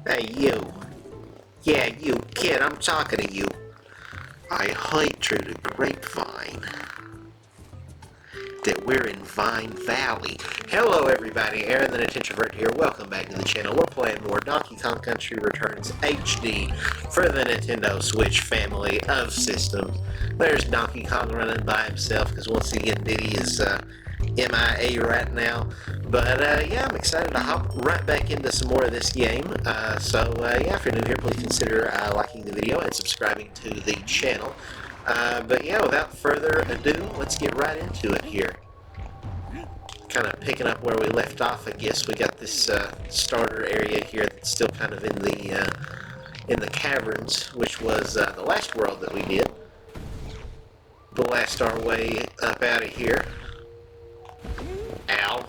Hey, you. Yeah, you, kid, I'm talking to you. I heard through the grapevine that we're in Vine Valley. Hello, everybody. Aaron the Nintintrovert here. Welcome back to the channel. We're playing more Donkey Kong Country Returns HD for the Nintendo Switch family of systems. There's Donkey Kong running by himself because once again, Diddy is MIA right now. But yeah, I'm excited to hop right back into some more of this game. Yeah, if you're new here, please consider liking the video and subscribing to the channel. But yeah, without further ado, let's get right into it here. Kind of picking up where we left off, I guess. We got this starter area here that's still kind of in the caverns, which was the last world that we did. Blast our way up out of here. Ow.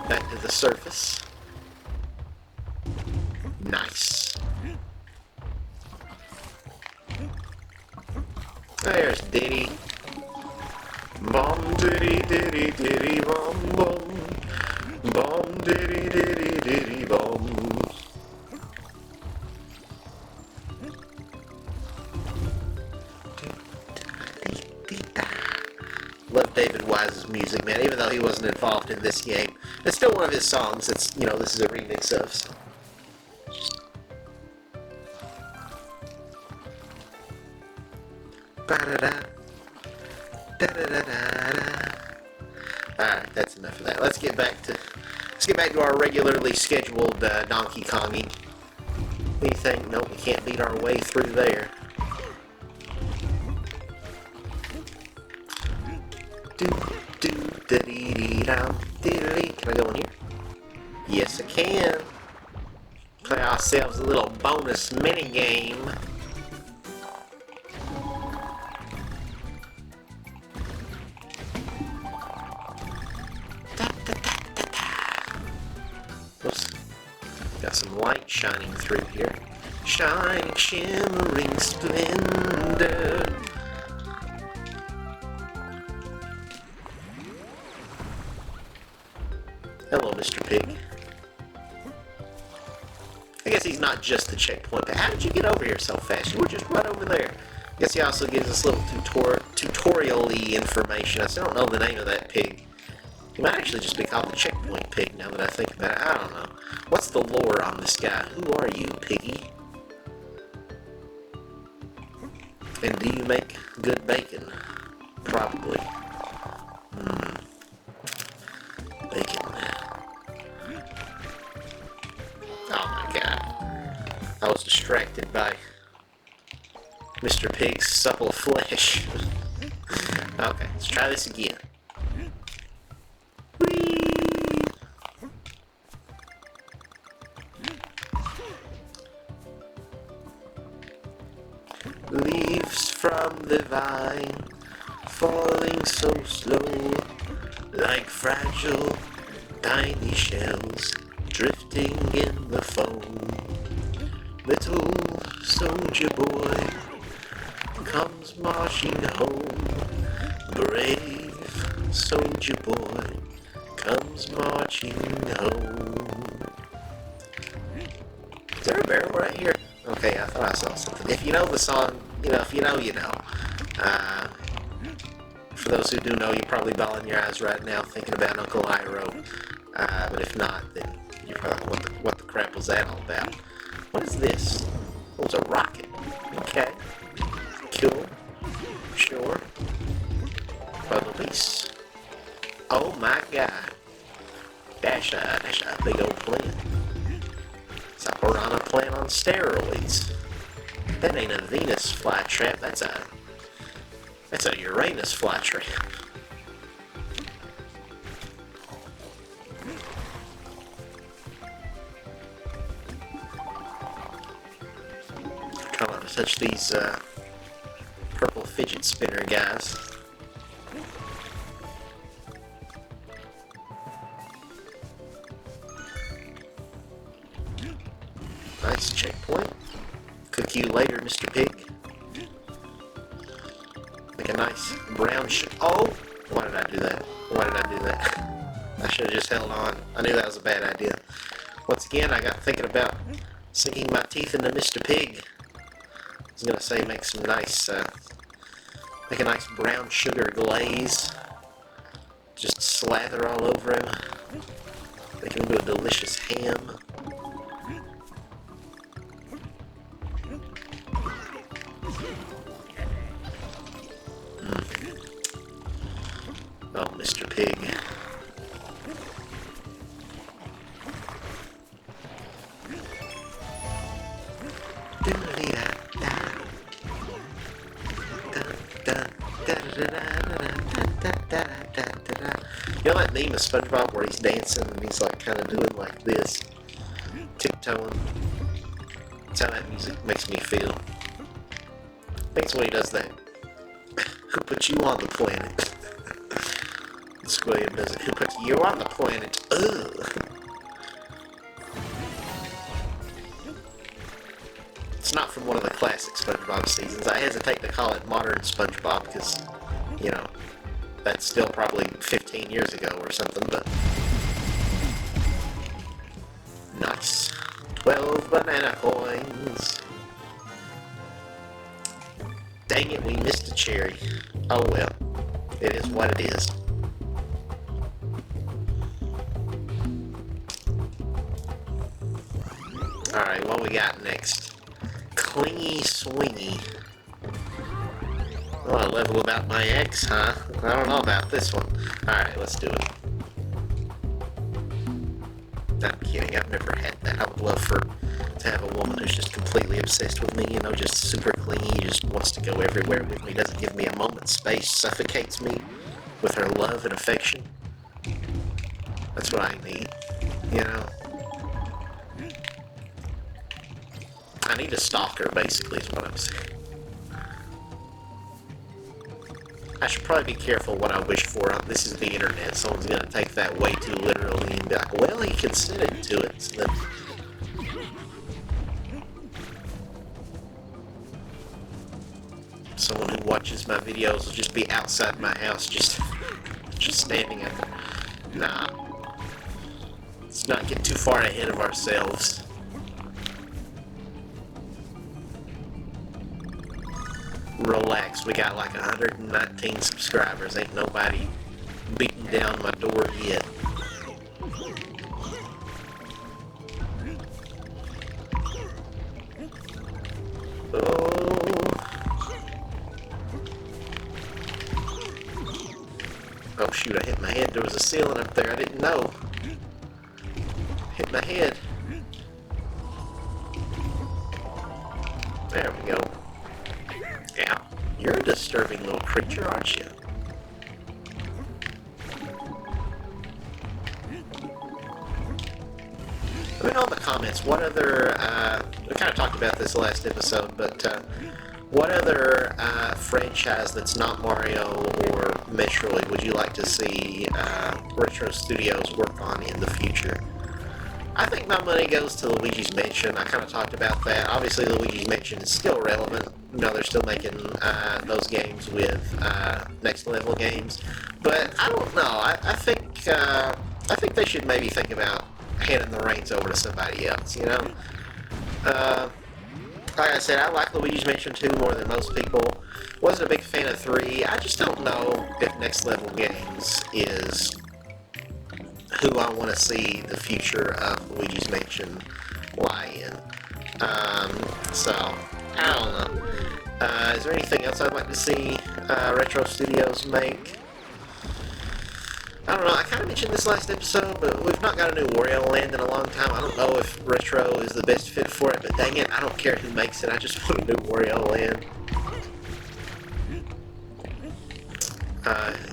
Back to the surface. Nice. There's Diddy. Bom diddy diddy diddy bom bom. Bom diddy diddy diddy bom. Love David Wise's music, man, even though he wasn't involved in this game. It's still one of his songs. It's, you know, this is a remix of. So. Ba-da-da. Da-da-da-da-da. Alright, that's enough of that. Let's get back to our regularly scheduled Donkey Konging. Anything? Nope, we can't beat our way through there. Can I go in here? Yes, I can. Play ourselves a little bonus mini game. Oops. Got some light shining through here. Shining, shimmering splendor. Hello, Mr. Pig. I guess he's not just the checkpoint, but how did you get over here so fast? You were just right over there. I guess he also gives us little tutorial-y information. I still don't know the name of that pig. He might actually just be called the checkpoint pig now that I think about it. I don't know. What's the lore on this guy? Who are you, piggy? And do you make good bacon? Probably. Bacon. Oh my god. I was distracted by Mr. Pig's supple flesh. Okay, let's try this again. Whee! Leaves from the vine falling so slow, like fragile tiny shells drifting in the foam. Little soldier boy comes marching home. Brave soldier boy comes marching home. Is there a barrel right here? Okay, I thought I saw something. If you know the song, you know, if you know, you know. For those who do know, you're probably bawling your eyes right now thinking about Uncle Iroh. But if not, then you're probably what the crap was that all about? What is this? Oh, it's a rocket. Okay. Cool. Sure. Release. Oh my god. That's a big old plant. It's a piranha plant on steroids. That ain't a Venus flytrap, that's a Uranus flytrap. Come on, touch these purple fidget spinner guys. Nice checkpoint. Cook you later, Mr. Pig. Make a nice brown oh! Why did I do that? Why did I do that? I should have just held on. I knew that was a bad idea. Once again, I got thinking about Sinking my teeth into Mr. Pig. I was gonna say make some nice, make a nice brown sugar glaze. Just slather all over him. Make him into a delicious ham. Oh, Mr. Pig. You know that meme of SpongeBob where he's dancing and he's like kind of doing like this, tiptoeing? That's how that music makes me feel. I think it's when he does that. Who put you on the planet? Squilliam does it. Who put you on the planet? Ugh. It's not from one of the classic SpongeBob seasons. I hesitate to call it modern SpongeBob because, you know, that's still probably 15 years ago or something, but... Nice. 12 banana coins. Dang it, we missed a cherry. Oh well. It is what it is. Alright, what we got next? Clingy Swingy. Oh, a level about my ex, huh? I don't know about this one. Alright, let's do it. I'm kidding, I've never had that. I would love to have a woman who's just completely obsessed with me, you know, just super clingy, just wants to go everywhere with me, doesn't give me a moment's space, suffocates me with her love and affection. That's what I need, you know? I need a stalker, basically, is what I'm saying. I should probably be careful what I wish for. This is the internet. Someone's going to take that way too literally and be like, well, he consented to it. So then... Someone who watches my videos will just be outside my house, just standing out there. Nah. Let's not get too far ahead of ourselves. Relax, we got like 119 subscribers. Ain't nobody beating down my door yet. Oh shoot, I hit my head. There was a ceiling up there. I didn't know. Hit my head. There we go. Yeah, you're a disturbing little creature, aren't you? Let me know in the comments what other, we kind of talked about this last episode, but what other franchise that's not Mario or Metroid would you like to see Retro Studios work on in the future? I think my money goes to Luigi's Mansion. I kind of talked about that. Obviously, Luigi's Mansion is still relevant. You know, they're still making those games with next level games. But I don't know. I think they should maybe think about handing the reins over to somebody else. You know, like I said, I like Luigi's Mansion 2 more than most people. Wasn't a big fan of 3. I just don't know if Next Level Games is who I want to see the future of Luigi's Mansion lie in. So, I don't know. Is there anything else I'd like to see Retro Studios make? I don't know, I kind of mentioned this last episode, but we've not got a new Wario Land in a long time. I don't know if Retro is the best fit for it, but dang it, I don't care who makes it. I just want a new Wario Land.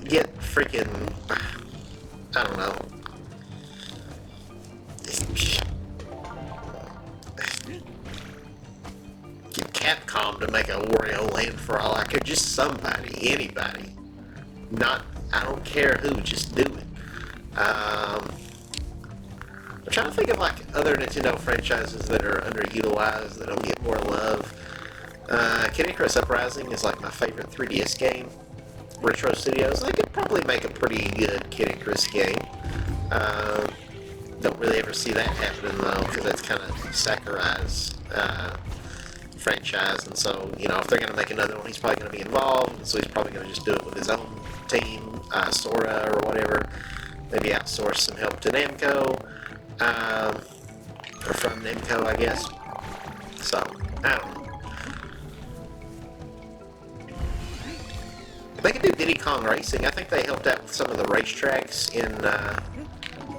Get freaking... I don't know. Get Capcom to make a Wario Land for all I could. Just somebody, anybody. Not, I don't care who, just do it. I'm trying to think of like other Nintendo franchises that are underutilized, that don't get more love. Kid Icarus Uprising is like my favorite 3DS game. Retro Studios, they could probably make a pretty good Kid Icarus game. Don't really ever see that happening though, because that's kind of Sakurai's franchise, and so if they're going to make another one, he's probably going to be involved, and so he's probably going to just do it with his own team, Sora or whatever. Maybe outsource some help to Namco, or from Namco, I guess. So I don't know. They could do Diddy Kong Racing. I think they helped out with some of the racetracks in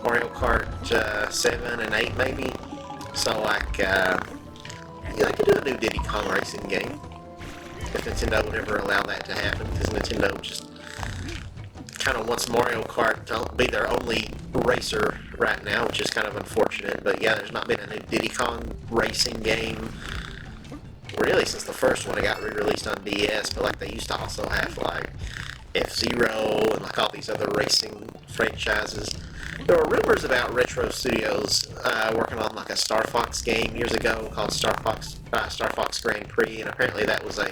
Mario Kart 7 and 8, maybe. So, like, they could do a new Diddy Kong Racing game. If Nintendo would ever allow that to happen, because Nintendo just kind of wants Mario Kart to be their only racer right now, which is kind of unfortunate. But yeah, there's not been a new Diddy Kong Racing game really since the first one. It got re-released on DS, but like they used to also have like F-Zero and like all these other racing franchises. There were rumors about Retro Studios working on like a Star Fox game years ago called Star Fox Grand Prix, and apparently that was a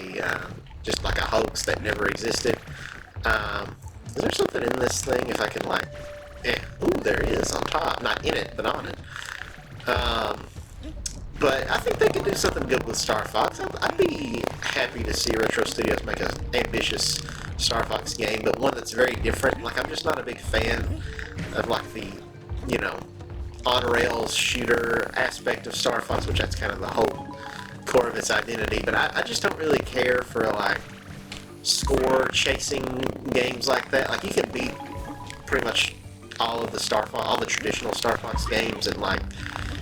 just like a hoax that never existed. Is there something in this thing? If I can like, ooh, there is on top, not in it, but on it. But I think they could do something good with Star Fox. I'd be happy to see Retro Studios make an ambitious Star Fox game, but one that's very different. Like, I'm just not a big fan of, like, the, on-rails shooter aspect of Star Fox, which that's kind of the whole core of its identity. But I just don't really care for, like, score-chasing games like that. Like, you can beat pretty much all of the traditional Star Fox games in, like,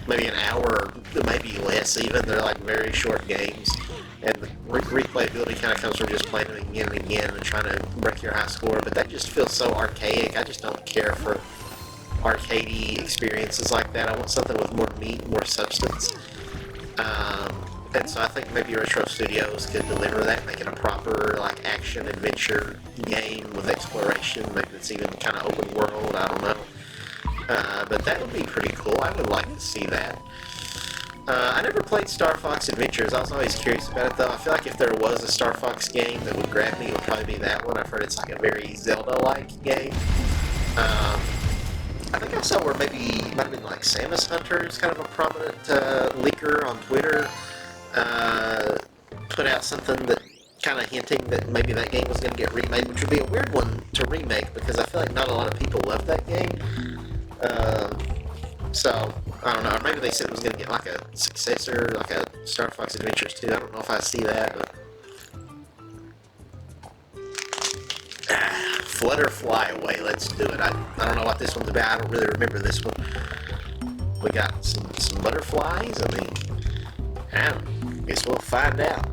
maybe an hour, or maybe less even. They're like very short games, and the replayability kind of comes from just playing them again and again and trying to break your high score, but that just feels so archaic. I just don't care for arcadey experiences like that. I want something with more meat, more substance, and so I think maybe Retro Studios could deliver that, make it a proper like action-adventure game with exploration. Maybe it's even kind of open world, I don't know. But that would be pretty cool. I would like to see that. I never played Star Fox Adventures. I was always curious about it, though. I feel like if there was a Star Fox game that would grab me, it would probably be that one. I've heard it's like a very Zelda-like game. I think I saw where maybe it might have been like Samus Hunters, kind of a prominent leaker on Twitter, put out something that kind of hinting that maybe that game was going to get remade, which would be a weird one to remake because I feel like not a lot of people love that game. So, I don't know, or maybe they said it was going to get like a successor, like a Star Fox Adventures 2. I don't know if I see that, but Flutter Fly Away, let's do it. I don't know what this one's about. I don't really remember this one. We got some butterflies. I mean, I guess we'll find out.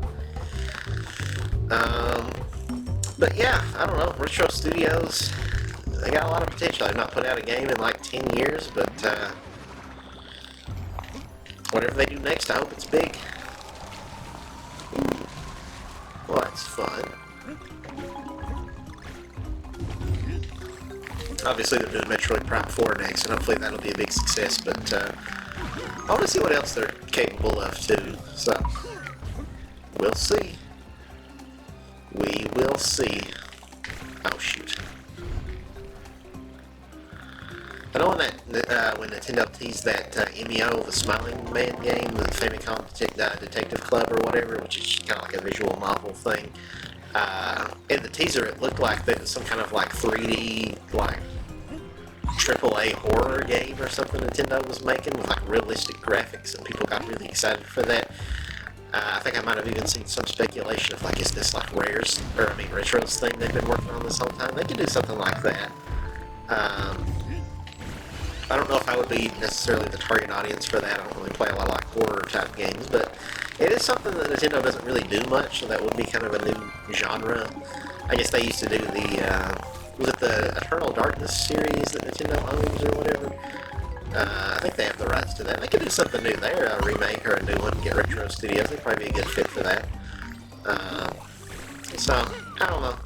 But yeah, I don't know. Retro Studios, they got a lot of potential. They've not put out a game in like 10 years, but whatever they do next, I hope it's big. Ooh. Well, that's fun. Obviously, they're doing Metroid Prime 4 next, and hopefully that'll be a big success, but I want to see what else they're capable of, too. So, we'll see. We will see. Oh, shoot. I know when Nintendo teased that MEO, the Smiling Man game, the Famicom Detective Club or whatever, which is kind of like a visual novel thing. In the teaser, it looked like there was some kind of like 3D, like AAA horror game or something Nintendo was making with like realistic graphics, and people got really excited for that. I think I might have even seen some speculation of like, is this like Retro's thing they've been working on this whole time? They could do something like that. I don't know if I would be necessarily the target audience for that. I don't really play a lot of like horror type games, but it is something that Nintendo doesn't really do much, so that would be kind of a new genre. I guess they used to do the, was it the Eternal Darkness series that Nintendo owns or whatever? I think they have the rights to that. They could do something new there, a remake or a new one, get Retro Studios. They'd probably be a good fit for that. So, I don't know.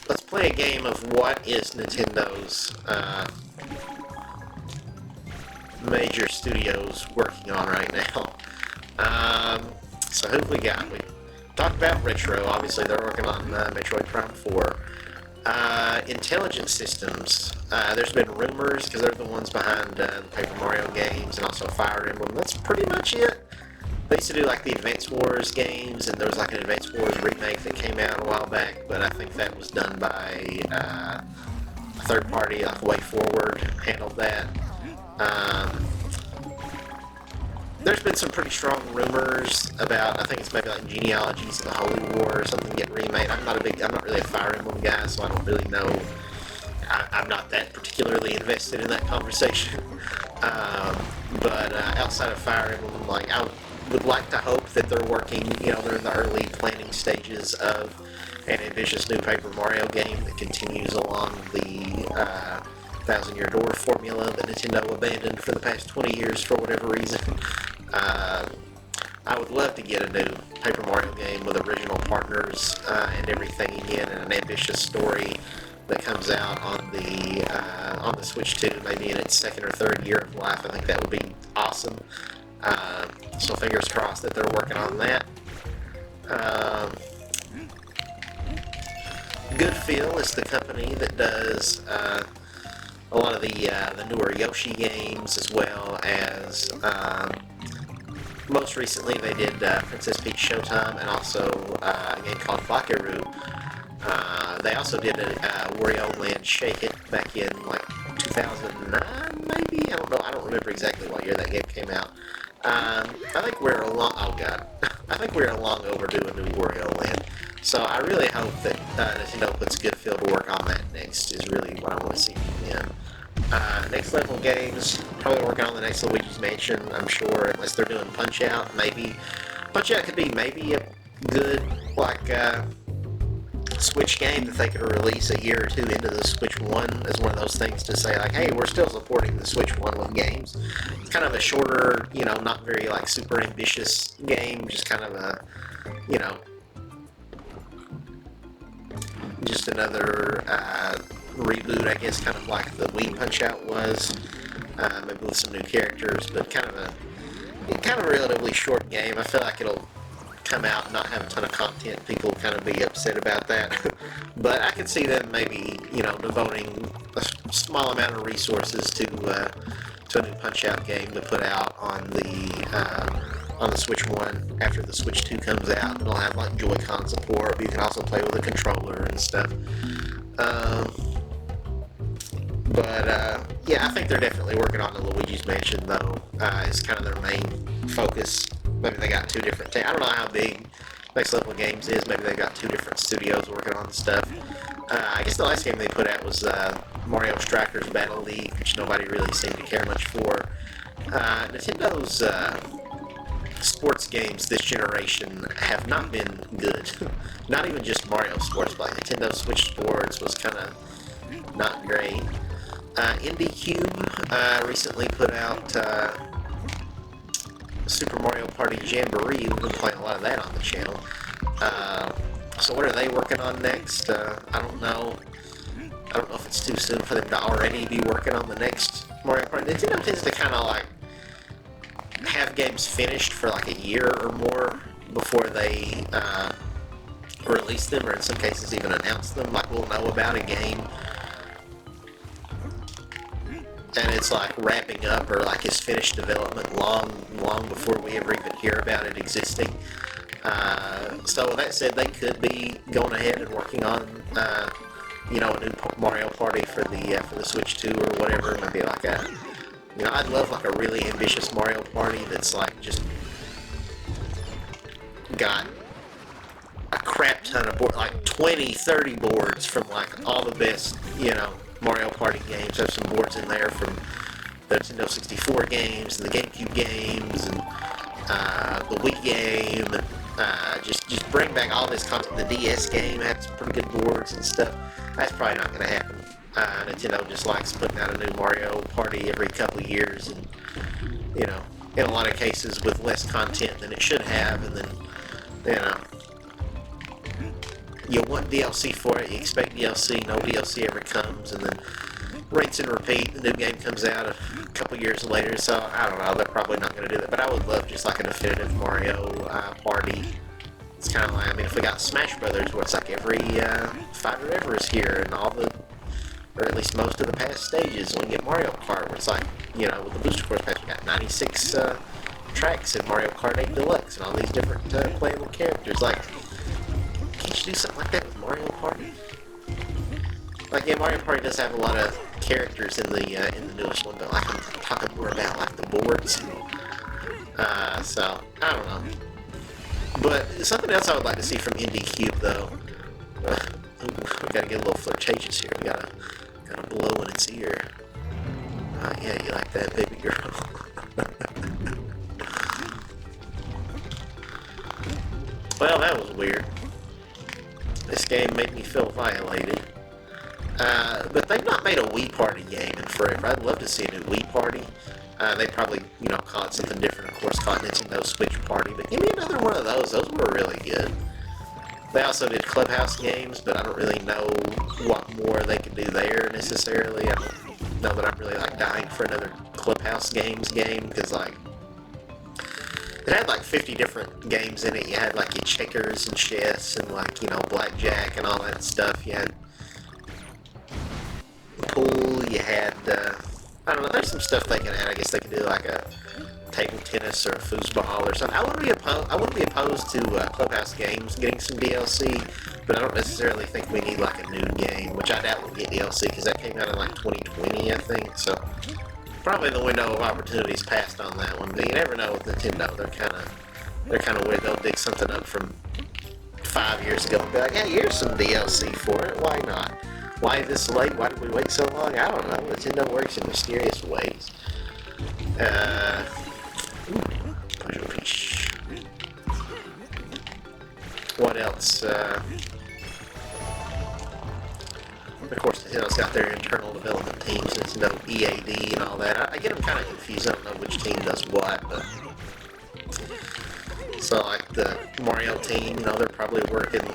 Let's play a game of what is Nintendo's major studios working on right now. So who have we got? We talked about Retro. Obviously, they're working on Metroid Prime 4. Intelligent Systems. There's been rumors, because they're the ones behind the Paper Mario games and also Fire Emblem. That's pretty much it. They used to do like the Advance Wars games, and there was like an Advance Wars remake that came out a while back, but I think that was done by a third party, like WayForward handled that. There's been some pretty strong rumors about, I think it's maybe like Genealogies of the Holy War or something get remade. I'm not really a Fire Emblem guy, so I don't really know. I'm not that particularly invested in that conversation. But outside of Fire Emblem, like, I would like to hope that they're working, they're in the early planning stages of an ambitious new Paper Mario game that continues along the Thousand Year Door formula that Nintendo abandoned for the past 20 years for whatever reason. I would love to get a new Paper Mario game with original partners and everything again, and an ambitious story that comes out on the Switch 2, maybe in its second or third year of life. I think that would be awesome. So fingers crossed that they're working on that. Good Feel is the company that does a lot of the newer Yoshi games, as well as most recently they did Princess Peach Showtime, and also a game called Bakeru. They also did a Wario Land Shake It back in like 2009, maybe? I don't know. I don't remember exactly what year that game came out. I think we're I think we're long overdue a new Wario Land. So I really hope that Nintendo puts Good Feel to work on that next, is really what I want to see from them. Next Level Games, probably working on the next Luigi's Mansion, I'm sure, unless they're doing Punch-Out. Maybe Punch-Out could be maybe a good, like, Switch game that they could release a year or two into the Switch 1 as one of those things to say, like, hey, we're still supporting the Switch 1 with games. It's kind of a shorter, not very, like, super ambitious game, just kind of a, just another reboot, I guess, kind of like the Wii Punch-Out was, maybe with some new characters, but kind of a relatively short game. I feel like it'll come out and not have a ton of content. People kind of be upset about that. But I could see them maybe, devoting a small amount of resources to a new Punch-Out game to put out on the Switch 1 after the Switch 2 comes out. It'll have like Joy-Con support, but you can also play with a controller and stuff. Yeah, I think they're definitely working on the Luigi's Mansion, though. It's kind of their main focus. Maybe they got two different I don't know how big Next Level Games is. Maybe they got two different studios working on stuff. I guess the last game they put out was Mario Strikers Battle League, which nobody really seemed to care much for. Nintendo's sports games this generation have not been good. Not even just Mario Sports, but Nintendo Switch Sports was kind of not great. IndieCube recently put out Super Mario Party Jamboree. We've been playing a lot of that on the channel. So what are they working on next? I don't know. I don't know if it's too soon for them to already be working on the next Mario Party. Nintendo tends to kind of like have games finished for like a year or more before they release them, or in some cases even announce them. Like, we'll know about a game and it's like wrapping up, or like it's finished development long before we ever even hear about it existing. So with that said, they could be going ahead and working on a new Mario Party for the Switch 2 or whatever. Maybe like I'd love like a really ambitious Mario Party that's like just got a crap ton of boards, like 20, 30 boards from like all the best, Mario Party games. Have some boards in there from the Nintendo 64 games and the GameCube games and the Wii game. Just bring back all this content. The DS game had some pretty good boards and stuff. That's probably not going to happen. Nintendo just likes putting out a new Mario Party every couple of years, and in a lot of cases with less content than it should have, and then you want DLC for it, you expect DLC, no DLC ever comes, and then rinse and repeat. The new game comes out a couple years later, so I don't know, they're probably not going to do that, but I would love just like a definitive Mario Party. It's kind of like, I mean, if we got Smash Brothers, where it's like every fighter ever is here, and all the, or at least most of the past stages, when we get Mario Kart, where it's like, you know, with the Booster Course Pass, we got 96 tracks in Mario Kart 8 Deluxe, and all these different playable characters. Like, can't you do something like that with Mario Party? Like, yeah, Mario Party does have a lot of characters in the newest one, but like I'm talking more about like the boards. So I don't know. But something else I would like to see from Indie Cube though. We gotta get a little flirtatious here. We gotta blow in its ear. Yeah, you like that, baby girl? Well, that was weird. This game made me feel violated. But they've not made a Wii Party game in forever. I'd love to see a new Wii Party. They probably, you know, call it something different. Of course, call it Nintendo Switch Party. But give me another one of those. Those were really good. They also did Clubhouse games, but I don't really know what more they could do there necessarily. I don't know that I'm really like dying for another Clubhouse games game, because like it had like 50 different games in it. You had like your checkers and chess and like, you know, blackjack and all that stuff. You had pool, you had, I don't know, there's some stuff they can add. I guess they could do like a table tennis or a foosball or something. I wouldn't be opposed to Clubhouse games getting some DLC, but I don't necessarily think we need like a new game, which I doubt we'll get DLC because that came out in like 2020, I think, so probably the window of opportunity's passed on that one, but you never know with Nintendo. They're kind of weird. They'll dig something up from 5 years ago and be like, hey, here's some DLC for it, why not? Why this late? Why did we wait so long? I don't know. Nintendo works in mysterious ways. What else? Of course, Nintendo's got their internal development teams, Nintendo EAD and all that. I get them kind of confused. I don't know which team does what, but so like the Mario team, you know, they're probably working.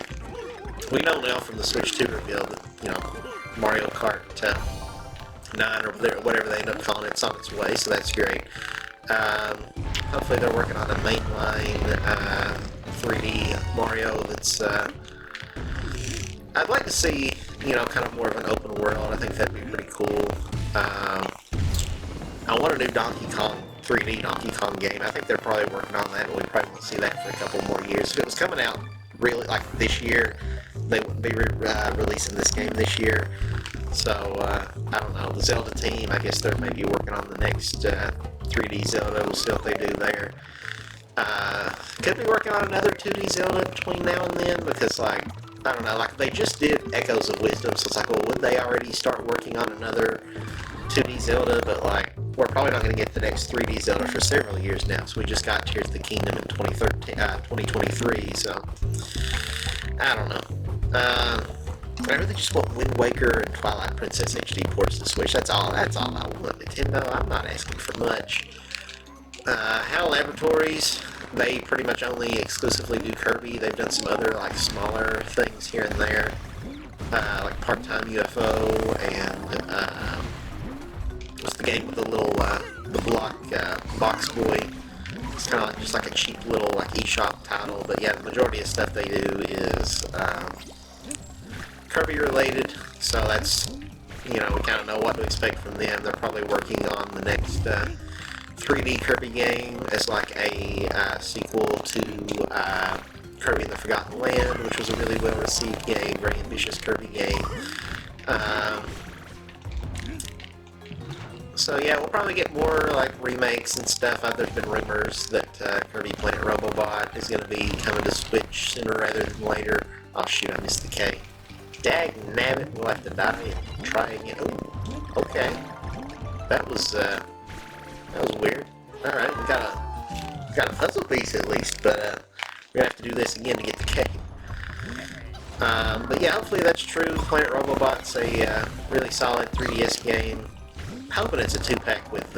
We know now from the Switch 2 reveal that, you know, Mario Kart 9 or whatever they end up calling it's on its way, so that's great. Hopefully they're working on a mainline 3D Mario that's, I'd like to see, you know, kind of more of an open world. I think that'd be pretty cool. I want a new Donkey Kong 3D Donkey Kong game. I think they're probably working on that, and we probably won't see that for a couple more years. If it was coming out really like this year, they wouldn't be releasing this game this year. So I don't know, the Zelda team, I guess they're maybe working on the next 3D Zelda. We'll see what they do there. Could be working on another 2D Zelda between now and then, because like, I don't know, like they just did Echoes of Wisdom, so it's like, well, wouldn't they already start working on another 2D Zelda? But like, we're probably not going to get the next 3D Zelda for several years now, so we just got Tears of the Kingdom in 2023, so I don't know. I really just want Wind Waker and Twilight Princess HD ports to Switch. That's all I want, Nintendo. I'm not asking for much. HAL Laboratories, they pretty much only exclusively do Kirby. They've done some other like smaller things here and there, like Part-Time UFO and what's the game with the little the block box boy. It's kind of like just like a cheap little like eShop title, but yeah, the majority of stuff they do is Kirby related, so that's, you know, we kind of know what to expect from them. They're probably working on the next 3D Kirby game as like a sequel to Kirby and the Forgotten Land, which was a really well received game, very ambitious Kirby game. So yeah, we'll probably get more like remakes and stuff. There's been rumors that Kirby Planet Robobot is going to be coming to Switch sooner rather than later. Oh shoot, I missed the K. Dag nabbit, we'll have to die and try again. Ooh, okay. That was weird. Alright, we got a puzzle piece at least, but we're gonna have to do this again to get the K. But yeah, hopefully that's true. Planet Robobot's a really solid 3DS game. I'm hoping it's a 2-pack with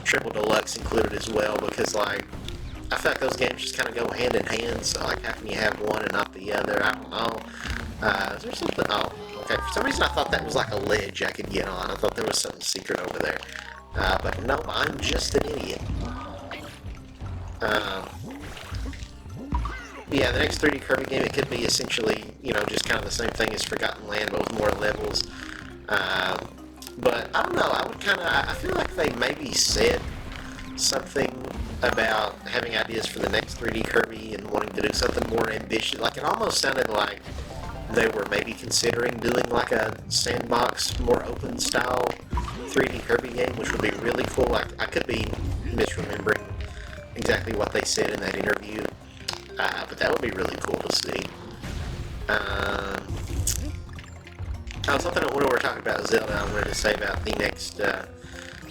Triple Deluxe included as well, because like, I feel like those games just kind of go hand in hand, so like how can you have one and not the other? I don't know. Is there something? Oh, okay. For some reason I thought that was like a ledge I could get on. I thought there was something secret over there. But no, I'm just an idiot. Yeah, the next 3D Kirby game, it could be essentially, just kind of the same thing as Forgotten Land, but with more levels. But I don't know, I feel like they maybe said something about having ideas for the next 3D Kirby and wanting to do something more ambitious. Like, it almost sounded like they were maybe considering doing like a sandbox, more open style 3D Kirby game, which would be really cool. Like, I could be misremembering exactly what they said in that interview, but that would be really cool to see. Something when we were talking about Zelda, I wanted to say about the next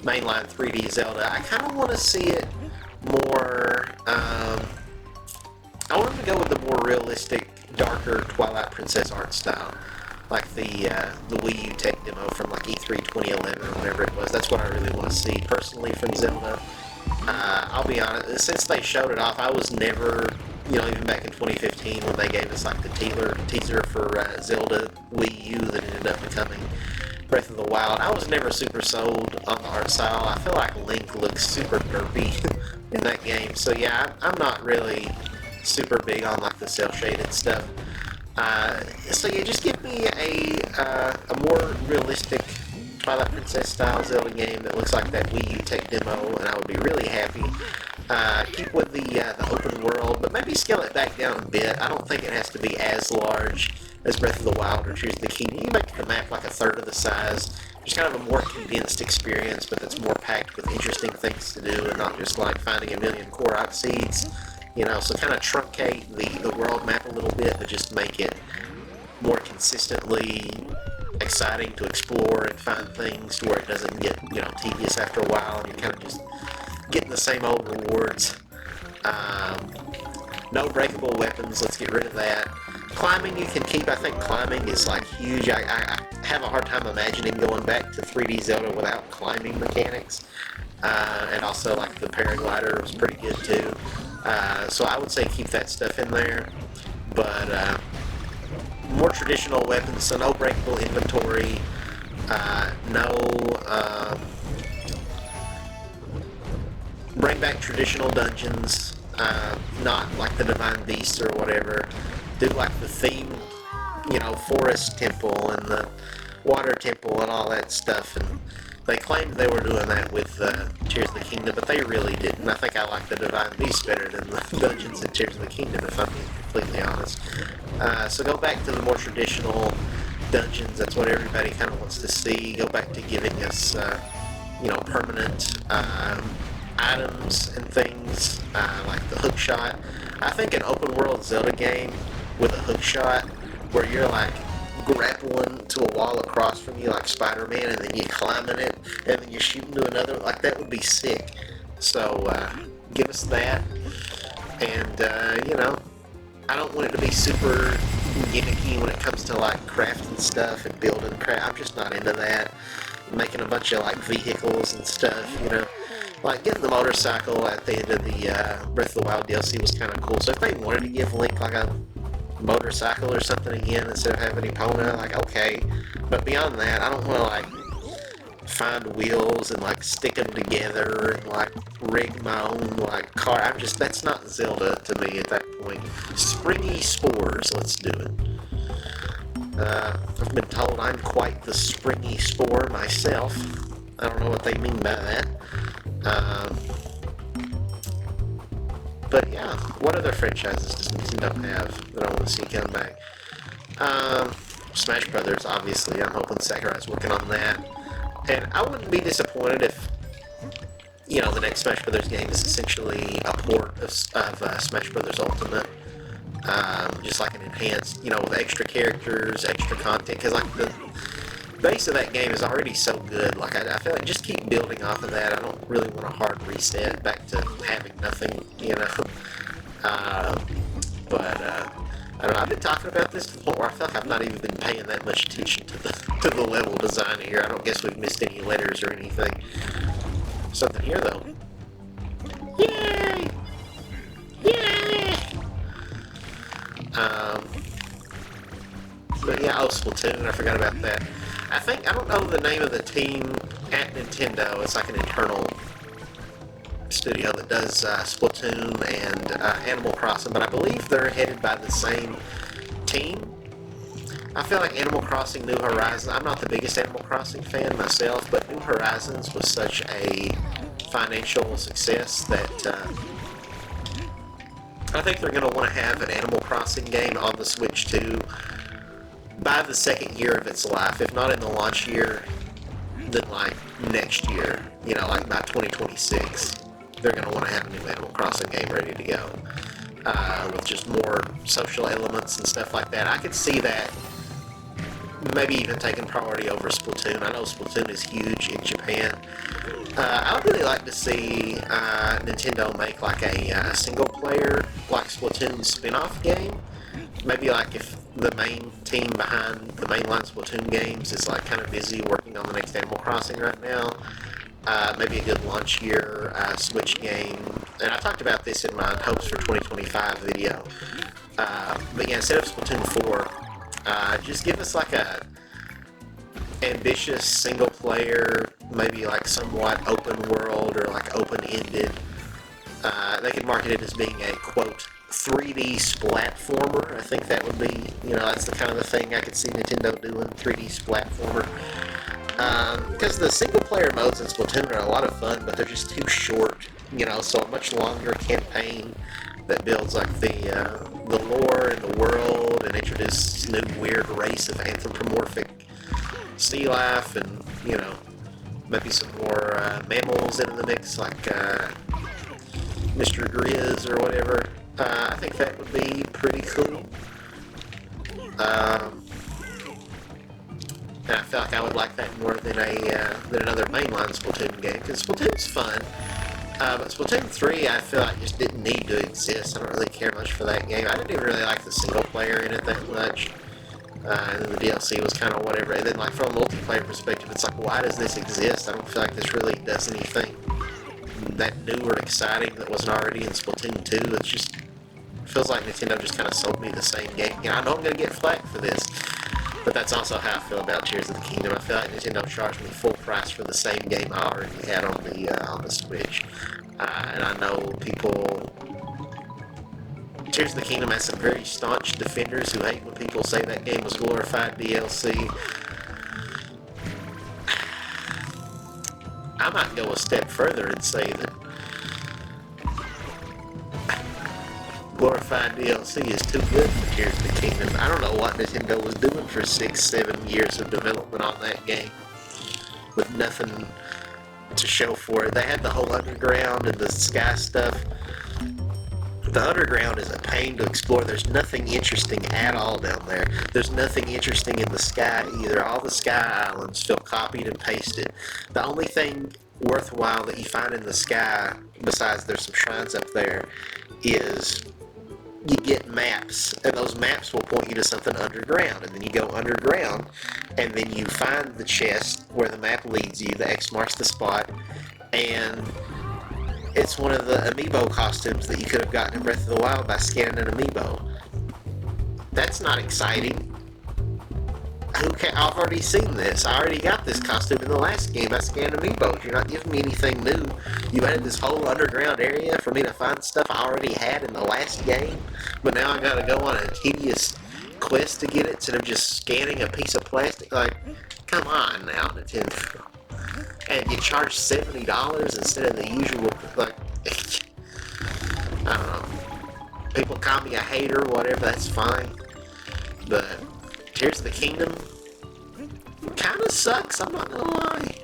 mainline 3D Zelda. I kind of want to see it more. I want them to go with the more realistic, darker Twilight Princess art style, like the Wii U tech demo from like E3 2011 or whatever it was. That's what I really want to see personally from Zelda. I'll be honest, since they showed it off, I was never, even back in 2015 when they gave us like the teaser for Zelda Wii U that ended up becoming Breath of the Wild, I was never super sold on the art style. I feel like Link looks super derpy in that game. So yeah, I'm not really super big on like the cel-shaded stuff. So yeah, just give me a more realistic Twilight Princess style Zelda game that looks like that Wii U tech demo, and I would be really happy. Keep with the open world, but maybe scale it back down a bit. I don't think it has to be as large as Breath of the Wild or Tears of the Kingdom. You can make the map like a third of the size. Just kind of a more condensed experience, but that's more packed with interesting things to do, and not just like finding a million Korok seeds. So kind of truncate the world map a little bit, but just make it more consistently exciting to explore and find things to where it doesn't get, tedious after a while, and you're kind of just getting the same old rewards. No breakable weapons, let's get rid of that. Climbing you can keep. I think climbing is like huge. I have a hard time imagining going back to 3D Zelda without climbing mechanics. And also like the paraglider was pretty good too. So I would say keep that stuff in there. But more traditional weapons, so no breakable inventory, bring back traditional dungeons, not like the Divine Beasts or whatever. Do like the theme, forest temple and the water temple and all that stuff. And they claimed they were doing that with Tears of the Kingdom, but they really didn't. I think I like the Divine Beasts better than the dungeons in Tears of the Kingdom, if I'm being completely honest. So go back to the more traditional dungeons. That's what everybody kind of wants to see. Go back to giving us, permanent items and things, like the hook shot. I think an open world Zelda game with a hook shot where you're like grappling to a wall across from you like Spider-Man, and then you climbing it, and then you're shooting to another, like that would be sick. So give us that. And I don't want it to be super gimmicky when it comes to like crafting stuff and building crap. I'm just not into that. Making a bunch of like vehicles and stuff, Like getting the motorcycle at the end of the Breath of the Wild DLC was kind of cool. So if they wanted to give Link like a motorcycle or something again instead of having Epona, like okay. But beyond that, I don't want to like find wheels and like stick them together and like rig my own like car. That's not Zelda to me at that point. Springy spores, let's do it. I've been told I'm quite the springy spore myself. I don't know what they mean by that. But yeah, what other franchises does Nintendo have that I want to see come back? Smash Brothers, obviously. I'm hoping Sakurai's working on that. And I wouldn't be disappointed if, the next Smash Brothers game is essentially a port of Smash Brothers Ultimate. Just like an enhanced, with extra characters, extra content. Because, like, the base of that game is already so good. Like, I feel like just keep building off of that. I don't really want a hard reset back to having nothing, But I don't know. I've been talking about this to the point where I feel like I've not even been paying that much attention to the level design here. I don't guess we've missed any letters or anything. Something here, though. Yay! Yay! But yeah, Splatoon, I forgot about that. I don't know the name of the team at Nintendo. It's like an internal studio that does Splatoon and Animal Crossing, but I believe they're headed by the same team. I feel like Animal Crossing New Horizons, I'm not the biggest Animal Crossing fan myself, but New Horizons was such a financial success that I think they're going to want to have an Animal Crossing game on the Switch too by the second year of its life. If not in the launch year, then like next year, you know, like by 2026, they're going to want to have a new Animal Crossing game ready to go with just more social elements and stuff like that. I could see that maybe even taking priority over Splatoon. I know Splatoon is huge in Japan. I would really like to see Nintendo make like a single player like Splatoon spin-off game. Maybe like if the main team behind the mainline Splatoon games is like kind of busy working on the next Animal Crossing right now. Maybe a good launch year Switch game. And I talked about this in my hopes for 2025 video. But yeah, instead of Splatoon 4, just give us like a ambitious single player, maybe like somewhat open world or like open-ended. They could market it as being a quote 3D splatformer. I think that would be, you know, that's the kind of the thing I could see Nintendo doing, 3D splatformer. Because the single player modes in Splatoon are a lot of fun, but they're just too short, you know, so a much longer campaign that builds like the lore and the world and introduces new weird race of anthropomorphic sea life and, you know, maybe some more mammals into the mix like Mr. Grizz or whatever. I think that would be pretty cool. And I feel like I would like that more than another mainline Splatoon game, because Splatoon's fun. But Splatoon 3, I feel like just didn't need to exist. I don't really care much for that game. I didn't even really like the single player in it that much. And then the DLC was kind of whatever. And then, like, from a multiplayer perspective, it's like, why does this exist? I don't feel like this really does anything that new or exciting that wasn't already in Splatoon 2. It just feels like Nintendo just kind of sold me the same game. And I know I'm going to get flack for this, but that's also how I feel about Tears of the Kingdom. I feel like Nintendo charged me full price for the same game I already had on the Switch. And I know people... Tears of the Kingdom has some very staunch defenders who hate when people say that game was glorified DLC. I might go a step further and say that glorified DLC is too good for Tears of the Kingdom. I don't know what Nintendo was doing for 6-7 years of development on that game with nothing to show for it. They had the whole underground and the sky stuff. The underground is a pain to explore. There's nothing interesting at all down there. There's nothing interesting in the sky either. All the sky islands feel copied and pasted. The only thing worthwhile that you find in the sky, besides there's some shrines up there, is you get maps, and those maps will point you to something underground, and then you go underground, and then you find the chest where the map leads you. The X marks the spot, and it's one of the amiibo costumes that you could have gotten in Breath of the Wild by scanning an amiibo. That's not exciting. I've already seen this. I already got this costume in the last game. I scanned amiibos. You're not giving me anything new. You added this whole underground area for me to find stuff I already had in the last game, but now I gotta go on a tedious quest to get it instead of just scanning a piece of plastic. Like, come on now, Nintendo. And you charge $70 instead of the usual, like, I don't know. People call me a hater, whatever, that's fine. But Tears of the Kingdom kind of sucks, I'm not gonna lie.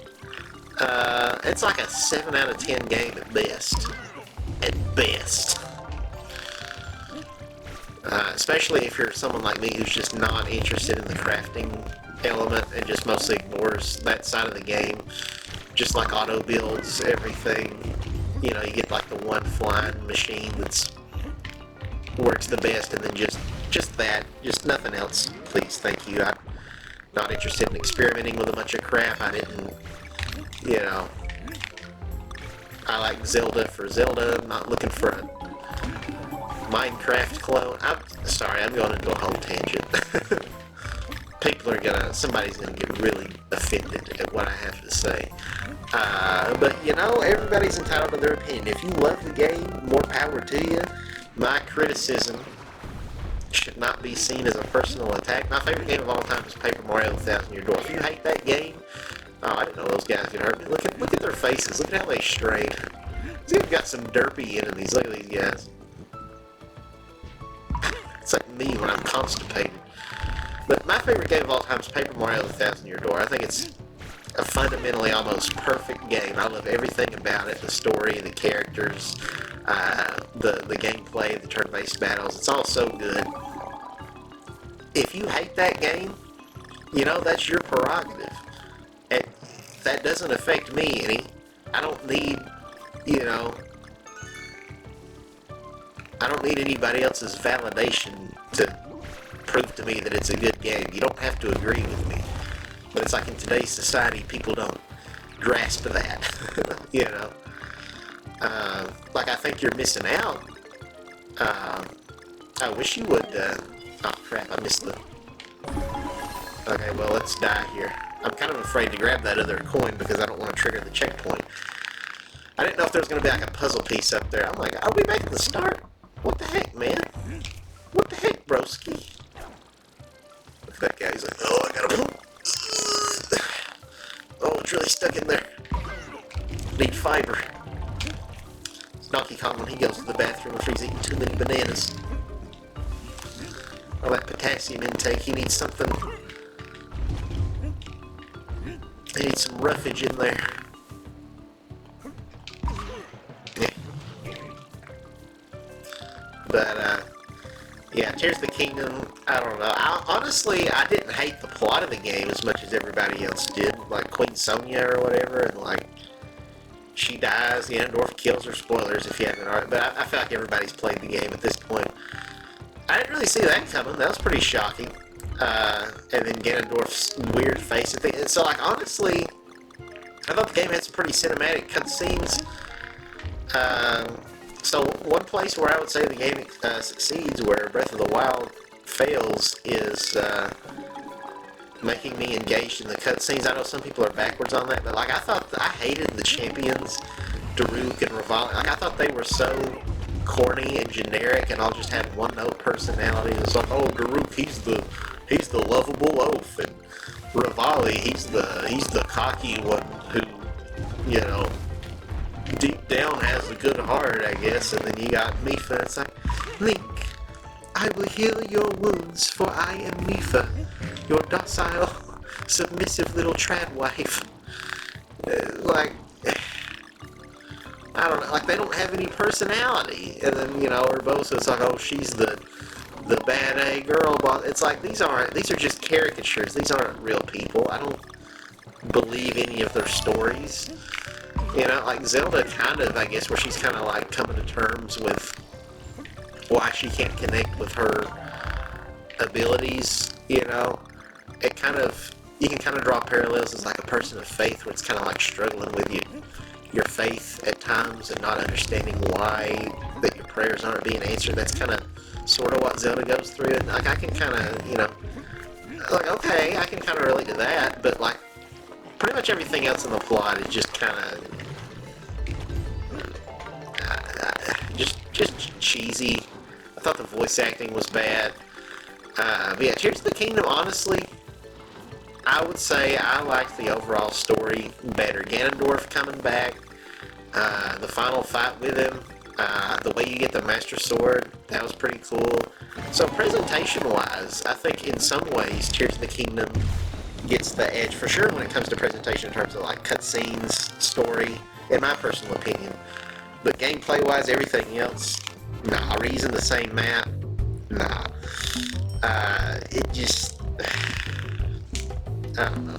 It's like a 7 out of 10 game at best. At best. Especially if you're someone like me who's just not interested in the crafting element and just mostly ignores that side of the game. Just like auto builds everything. You know, you get like the one flying machine that's works the best, and then just that, just nothing else, please, thank you. I'm not interested in experimenting with a bunch of crap. I didn't, you know, I like Zelda for Zelda. I'm not looking for a Minecraft clone. I'm sorry, I'm going into a whole tangent. somebody's gonna get really offended at what I have to say. But you know, everybody's entitled to their opinion. If you love the game, more power to you. My criticism should not be seen as a personal attack. My favorite game of all time is Paper Mario: The Thousand Year Door. If you hate that game, oh, I didn't know those guys could hurt me. Look at their faces. Look at how they strain. They've got some derpy enemies. Look at these guys. It's like me when I'm constipated. But my favorite game of all time is Paper Mario: The Thousand Year Door. I think it's a fundamentally almost perfect game. I love everything about it. The story, the characters, the gameplay, the turn-based battles. It's all so good. If you hate that game, you know, that's your prerogative. And that doesn't affect me any. I don't need, you know, I don't need anybody else's validation to prove to me that it's a good game. You don't have to agree with me. But it's like in today's society, people don't grasp that, you know. Like, I think you're missing out. I wish you would, oh crap, I missed the... Okay, well, let's die here. I'm kind of afraid to grab that other coin because I don't want to trigger the checkpoint. I didn't know if there was going to be like a puzzle piece up there. I'm like, are we back at the start? What the heck, man? What the heck, broski? Look at that guy, he's like, oh, I gotta poop. Oh, it's really stuck in there. Need fiber. It's Donkey Kong when he goes to the bathroom after he's eating too many bananas. All that potassium intake, he needs something. He needs some roughage in there. Yeah. But, yeah, Tears of the Kingdom, I don't know. Honestly, I didn't hate the plot of the game as much as everybody else did. Like Queen Sonia or whatever, and like, she dies, Ganondorf kills her. Spoilers if you haven't already, but I feel like everybody's played the game at this point. I didn't really see that coming. That was pretty shocking. And then Ganondorf's weird face and things. So, like, honestly, I thought the game had some pretty cinematic cutscenes. So one place where I would say the game succeeds, where Breath of the Wild fails, is making me engaged in the cutscenes. I know some people are backwards on that, but like I hated the champions, Daruk and Revali. Like I thought they were so corny and generic, and all just had one-note personality. It's like, oh, Daruk, he's the lovable oaf, and Revali, he's the cocky one who, you know, deep down has a good heart, I guess. And then you got Mipha. It's like, Link, I will heal your wounds, for I am Mipha, your docile, submissive little trad wife. Like, I don't know, like they don't have any personality. And then, you know, Urbosa's like, oh, she's the bad A girl boss. It's like, these are just caricatures. These aren't real people. I don't believe any of their stories. You know, like Zelda kind of, I guess, where she's kind of like coming to terms with why she can't connect with her abilities, you know. It kind of, you can kind of draw parallels as like a person of faith, where it's kind of like struggling with your faith at times and not understanding why that your prayers aren't being answered. That's kind of sort of what Zelda goes through. And like I can kind of, you know, like, okay, I can kind of relate to that, but like pretty much everything else in the plot is just kind of just cheesy. I thought the voice acting was bad. But yeah, Tears of the Kingdom, honestly, I would say I liked the overall story better. Ganondorf coming back, the final fight with him, the way you get the Master Sword, that was pretty cool. So presentation-wise, I think in some ways Tears of the Kingdom gets the edge for sure when it comes to presentation in terms of like cutscenes, story, in my personal opinion. But gameplay-wise, everything else, nah. Reason the same map, nah. It just, I don't know.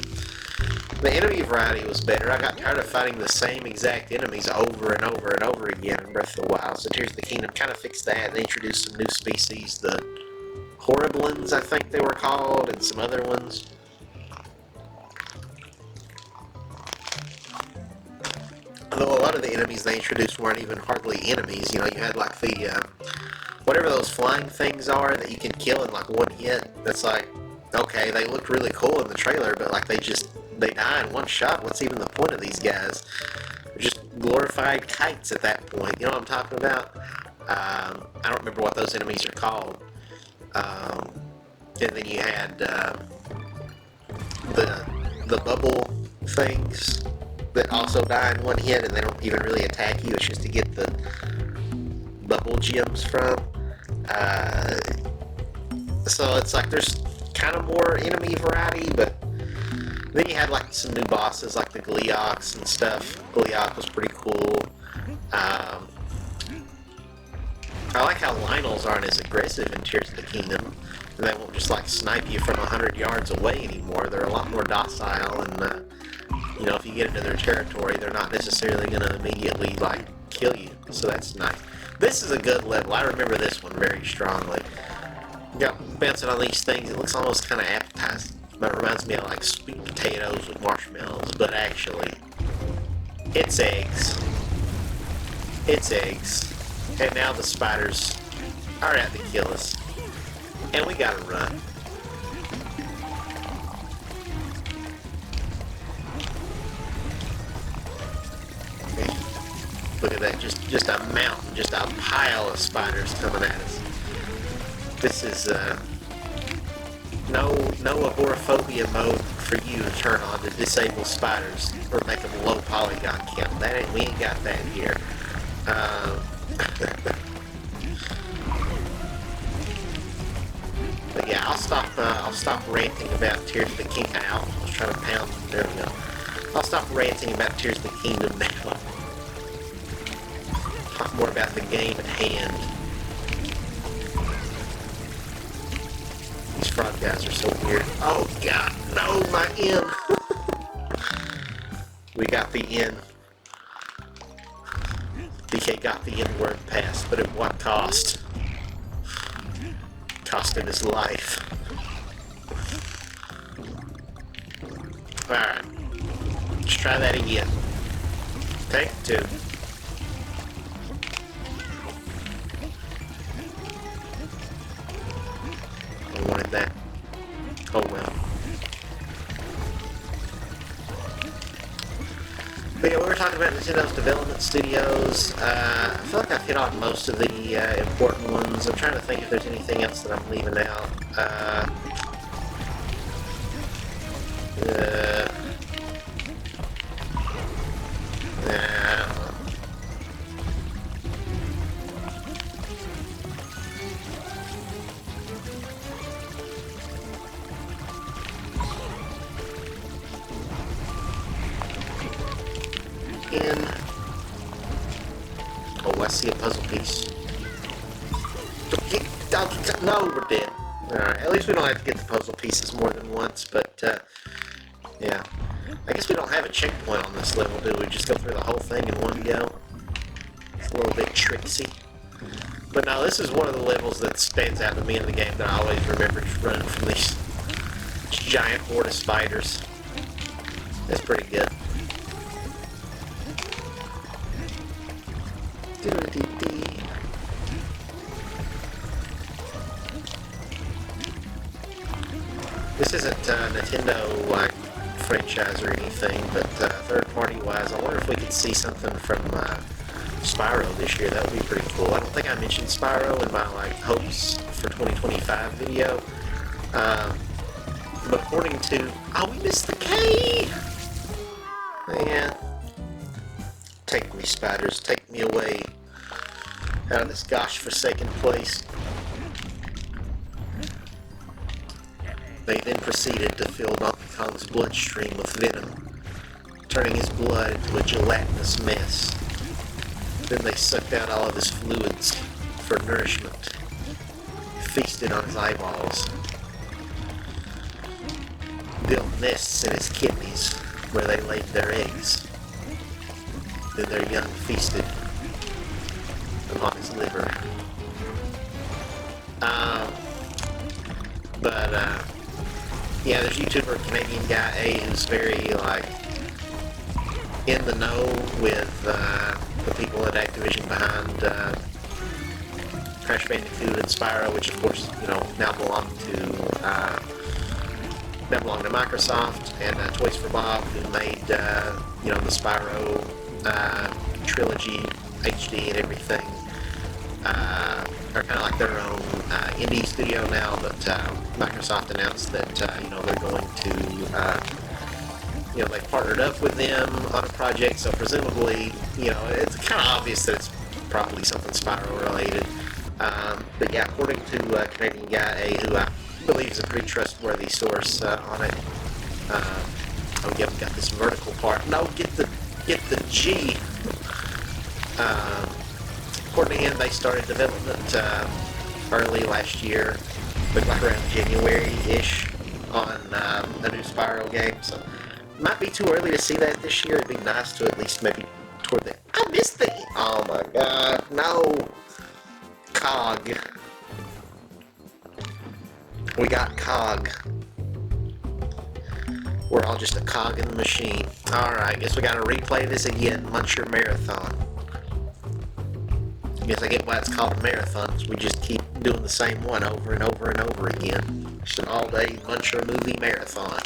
The enemy variety was better. I got tired of fighting the same exact enemies over and over and over again in Breath of the Wild. So Tears of the Kingdom kind of fixed that. They introduced some new species, the Horriblins, I think they were called, and some other ones. Although a lot of the enemies they introduced weren't even hardly enemies. You know, you had like the, whatever those flying things are that you can kill in like one hit. That's like okay, they looked really cool in the trailer, but like they die in one shot. What's even the point of these guys? They're just glorified kites at that point. You know what I'm talking about? I don't remember what those enemies are called. And then you had the bubble things that also die in one hit, and they don't even really attack you. It's just to get the bubble gems from. So it's like there's kind of more enemy variety, but then you had like some new bosses like the Gleeoks and stuff. Gleeok was pretty cool. I like how Lynels aren't as aggressive in Tears of the Kingdom. They won't just like snipe you from 100 yards away anymore. They're a lot more docile, and you know, if you get into their territory, they're not necessarily going to immediately like kill you. So that's nice. This is a good level. I remember this one very strongly. You got bouncing on these things. It looks almost kind of appetizing. It reminds me of like sweet potatoes with marshmallows, but actually, it's eggs. It's eggs. And now the spiders are out to kill us. And we gotta run. Okay. Look at that, just a mountain, just a pile of spiders coming at us. This is no agoraphobia mode for you to turn on to disable spiders or make them low polygon count. We ain't got that here. But yeah, I'll stop ranting about Tears of the Kingdom. I was trying to pound. There we go. I'll stop ranting about Tears of the Kingdom now. Talk more about the game at hand. These frog guys are so weird. Oh god, no, my N. We got the N. DK got the N-word pass, but at what cost? Costed his life. Alright. Let's try that again. Take two. I wanted that. Oh well. But yeah, we were talking about Nintendo's development studios. I feel like I've hit on most of the important ones. I'm trying to think if there's anything else that I'm leaving out. Oh, I see a puzzle piece. No, we're dead. Alright, at least we don't have to get the puzzle pieces more than once, but, yeah. I guess we don't have a checkpoint on this level, do we? Just go through the whole thing in one go? It's a little bit tricksy. But no, this is one of the levels that stands out to me in the game that I always remember just running from these giant horde of spiders. That's pretty good. This isn't Nintendo like franchise or anything, but third party wise, I wonder if we could see something from Spyro this year. That would be pretty cool. I don't think I mentioned Spyro in my like hopes for 2025 video, but according to we missed the K. Man, take me, spiders, take me away out of this gosh forsaken place. They then proceeded to fill Donkey Kong's bloodstream with venom, turning his blood into a gelatinous mess. Then they sucked out all of his fluids for nourishment, feasted on his eyeballs, built nests in his kidneys where they laid their eggs. Then their young feasted upon his liver. Yeah, there's a YouTuber, Canadian guy A, who's very, like, in the know with the people at Activision behind Crash Bandicoot and Spyro, which, of course, you know, now belong to that belong to Microsoft, and Toys for Bob, who made the Spyro trilogy HD and everything. Are kind of like their own indie studio now, but Microsoft announced that they're going to they partnered up with them on a project, so presumably it's kind of obvious that it's probably something Spyro related. But yeah, according to Canadian guy who I believe is a pretty trustworthy source on it. Oh yeah, we got this vertical part. No, get the G. According to him, they started development early last year, looked like around January-ish, on a new Spyro game. So it might be too early to see that this year. It'd be nice to at least maybe toward the. I missed the. Oh my God, no. Cog. We got Cog. We're all just a cog in the machine. Alright, guess we gotta replay this again. Muncher Marathon. Guess I get why it's called a marathon, because we just keep doing the same one over and over and over again. Just an all-day Muncher movie marathon.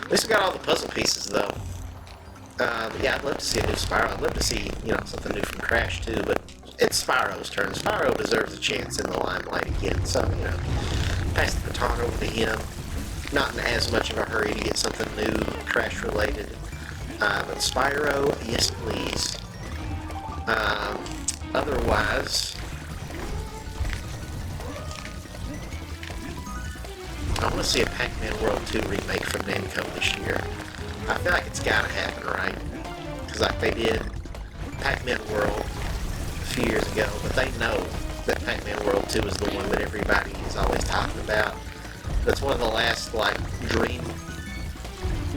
At least we got all the puzzle pieces, though. But yeah, I'd love to see a new Spyro. I'd love to see, something new from Crash, too, but it's Spyro's turn. Spyro deserves a chance in the limelight again, so, pass the baton over to him. Not in as much of a hurry to get something new, Crash-related. But Spyro, yes please. Otherwise, I want to see a Pac-Man World 2 remake from Namco this year. I feel like it's gotta happen, right? Because like they did Pac-Man World a few years ago, but they know that Pac-Man World 2 is the one that everybody is always talking about. That's one of the last, dream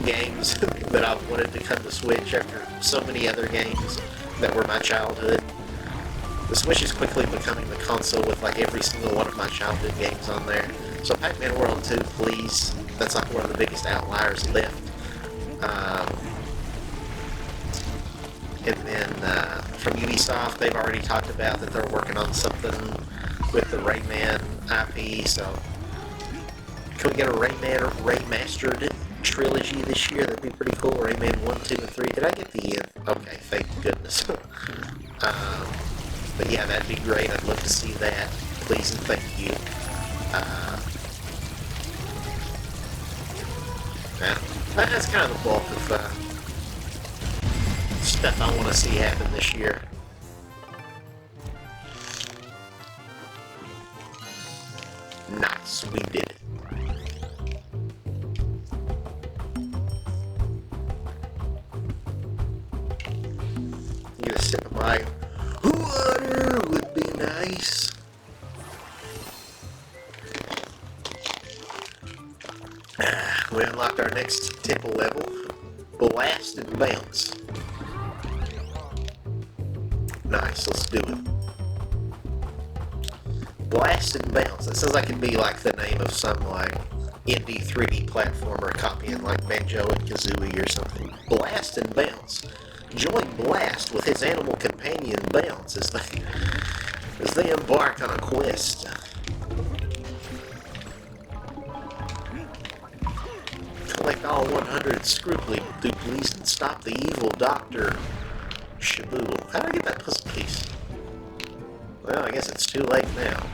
games that I've wanted to come to Switch after so many other games that were my childhood. The Switch is quickly becoming the console with, every single one of my childhood games on there. So Pac-Man World 2, please. That's, one of the biggest outliers left. And then, from Ubisoft, they've already talked about that they're working on something with the Rayman IP, so can we get a Rayman remastered trilogy this year? That'd be pretty cool. Rayman 1, 2, and 3. Did I get the end? Okay, thank goodness. But yeah, that'd be great. I'd love to see that. Please and thank you. That's kind of the bulk of stuff I want to see happen this year. Nice, we did it. Get a sip of my water would be nice. We unlocked our next temple level. Blast and bounce. Nice, let's do it. Blast and bounce. That sounds like it'd be like the name of some indie 3D platformer copying Banjo and Kazooie or something. Blast and bounce. Join Blast with his animal companion Bounce as they embark on a quest. Collect all 100 Screwply Dooplies and stop the evil Dr. Shaboodle. How do I get that puzzle piece? Well, I guess it's too late now.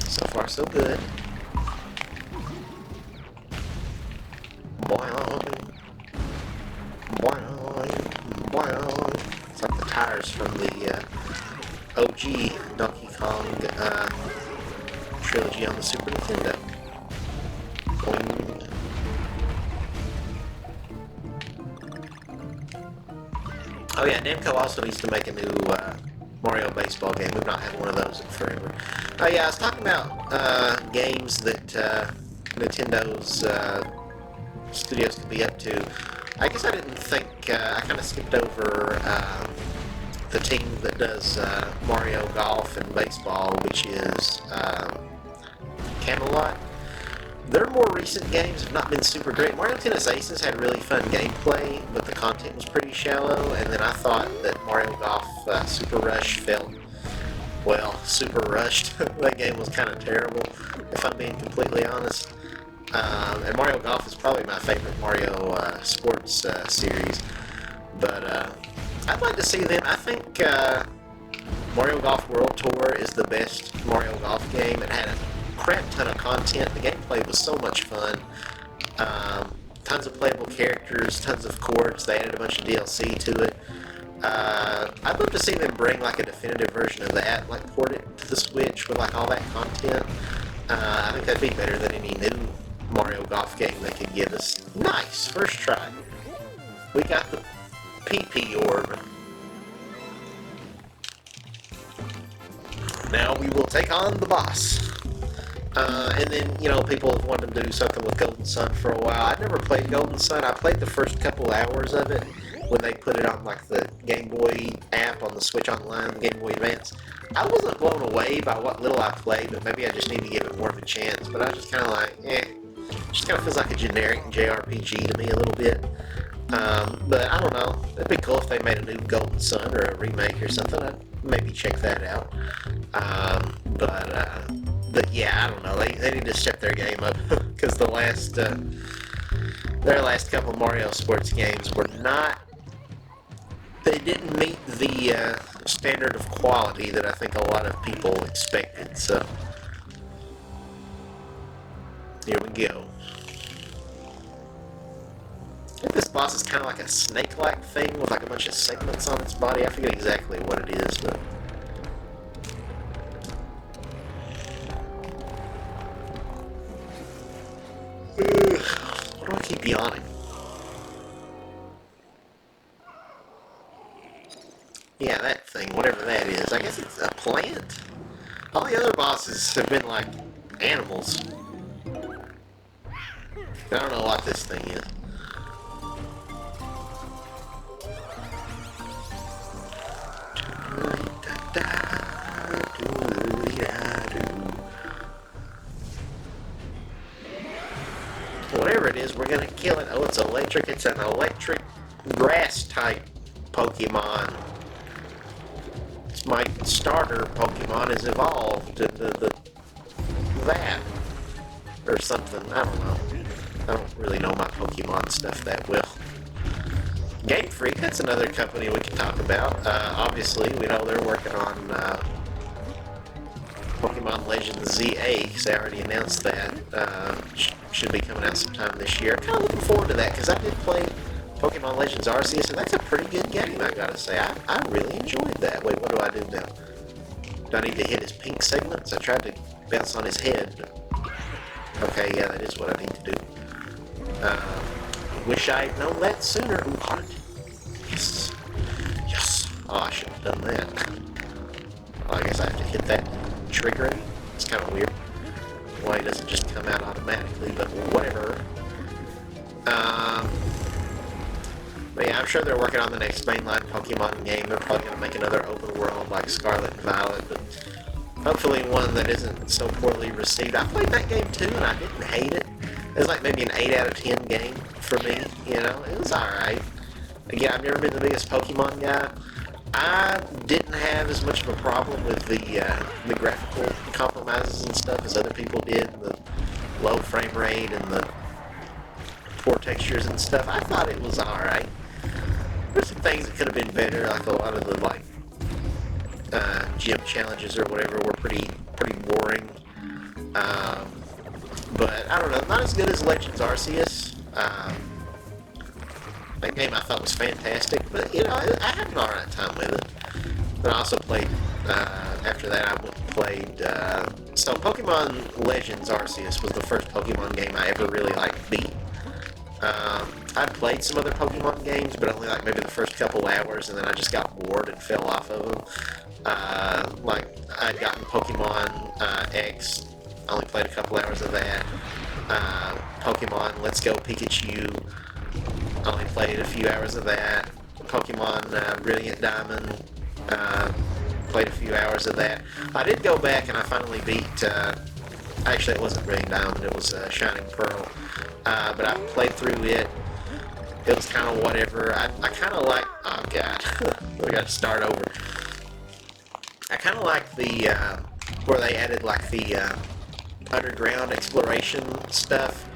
So far, so good. Boing, boing, boing. It's like the tires from the OG Donkey Kong trilogy on the Super Nintendo. Boing. Oh yeah, Namco also needs to make a new Mario baseball game. We've not had one of those in forever. Oh yeah, I was talking about games that Nintendo's studios could be up to. I guess I didn't think, I kind of skipped over the team that does Mario Golf and baseball, which is Camelot. Their more recent games have not been super great. Mario Tennis Aces had really fun gameplay, but the content was pretty shallow. And then I thought that Mario Golf Super Rush felt, well, super rushed. That game was kind of terrible, if I'm being completely honest. And Mario Golf is probably my favorite Mario sports series. But I'd like to see them. I think Mario Golf World Tour is the best Mario Golf game. It had a crap ton of content. The gameplay was so much fun. Tons of playable characters, tons of courts. They added a bunch of DLC to it. I'd love to see them bring like a definitive version of that, like port it to the Switch with like all that content. I think that'd be better than any new Mario Golf game they could give us. Nice, first try. We got the PP orb. Now we will take on the boss. And then, you know, people have wanted to do something with Golden Sun for a while. I've never played Golden Sun. I played the first couple hours of it when they put it on, like, the Game Boy app on the Switch Online, the Game Boy Advance. I wasn't blown away by what little I played, but maybe I just need to give it more of a chance. But I was just kind of like, eh. It just kind of feels like a generic JRPG to me a little bit. But I don't know. It'd be cool if they made a new Golden Sun or a remake or something. I'd maybe check that out. But yeah, I don't know. They need to step their game up because their last couple Mario sports games were not. They didn't meet the standard of quality that I think a lot of people expected. So here we go. I think this boss is kind of like a snake-like thing with like a bunch of segments on its body. I forget exactly what it is, but. Why do I keep yawning? Yeah, that thing, whatever that is. I guess it's a plant. All the other bosses have been like animals. I don't know what this thing is. Whatever it is, we're gonna kill it. Oh, it's electric. It's an electric grass type Pokemon. It's my starter Pokemon has evolved into that or something. I don't know. I don't really know my Pokemon stuff that well. Game Freak, that's another company we can talk about. Obviously, we know they're working on Pokemon Legends ZA, because they already announced that. Should be coming out sometime this year. I'm kind of looking forward to that, because I did play Pokemon Legends Arceus, and that's a pretty good game, I gotta say. I really enjoyed that. Wait, what do I do now? Do I need to hit his pink segments? I tried to bounce on his head. Okay, yeah, that is what I need to do. Wish I had known that sooner. Ooh, heart. Yes. Yes. Oh, I should have done that. Well, I guess I have to hit that trigger. It's kind of weird. Why it doesn't just come out automatically, but whatever. But yeah, I'm sure they're working on the next mainline Pokemon game. They're probably going to make another open world like Scarlet and Violet, but hopefully one that isn't so poorly received. I played that game too, and I didn't hate it. It was like maybe an 8 out of 10 game for me, you know? It was alright. Again, I've never been the biggest Pokemon guy. I didn't have as much of a problem with the graphical compromises and stuff as other people did. The low frame rate and the poor textures and stuff. I thought it was alright. There's some things that could have been better, like a lot of the like gym challenges or whatever were pretty boring. But I don't know, not as good as Legends Arceus. That game I thought was fantastic, but you know, I had an alright time with it. But I also played, after that I went and played, so Pokemon Legends Arceus was the first Pokemon game I ever really like beat. I'd played some other Pokemon games, but only like maybe the first couple hours, and then I just got bored and fell off of them. Like, I'd gotten Pokemon X, I only played a couple hours of that. Pokemon Let's Go Pikachu, I only played a few hours of that. Pokemon Brilliant Diamond, played a few hours of that. I did go back and I finally beat Actually, it wasn't Green Diamond, it was Shining Pearl. But I played through it. It was kind of whatever. I kind of like... Oh, God. We got to start over. I kind of like the... where they added, like, the underground exploration stuff.